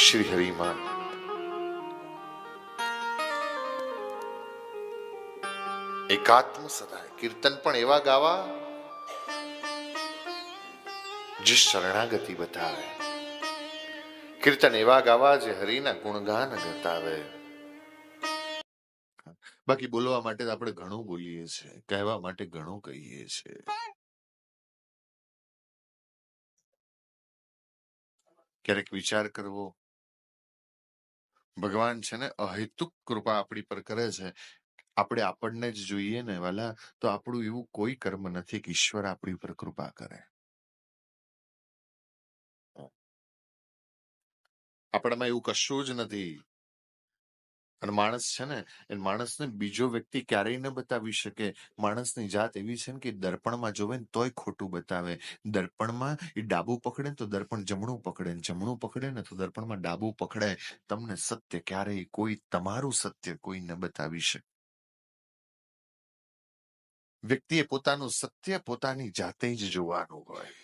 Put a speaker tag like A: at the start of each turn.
A: શ્રી હરિમાં એકાત્મ સદાય કીર્તન પણ એવા ગાવા જે શરણાગતિ બતાવે, કીર્તન એવા ગાવા જે હરિના ગુણગાન ગતાવે. બાકી બોલવા માટે આપણે ઘણું બોલીએ છીએ, કહેવા માટે ઘણું કહીએ છીએ. ક્યારેક વિચાર કરવો, ભગવાન છે ને અહેતુક કૃપા આપણી પર કરે છે. આપણે આપણને જ જોઈએ ને વાલા, તો આપણું એવું કોઈ કર્મ નથી કે ઈશ્વર આપણી ઉપર કૃપા કરે. આપણામાં એવું કશું જ નથી. અને માણસ છે ને એ માણસને બીજો વ્યક્તિ ક્યારેય ન બતાવી શકે. માણસની જાત એવી છે ને કે દર્પણમાં જોવે ને તોય ખોટું બતાવે. દર્પણમાં એ ડાબું પકડે ને તો દર્પણ જમણું પકડે, ને જમણું પકડે ને તો દર્પણમાં ડાબું પકડે. તમને સત્ય ક્યારેય કોઈ તમારું સત્ય કોઈ ન બતાવી શકે. વ્યક્તિએ પોતાનું સત્ય પોતાની જાતે જ જોવાનું હોય.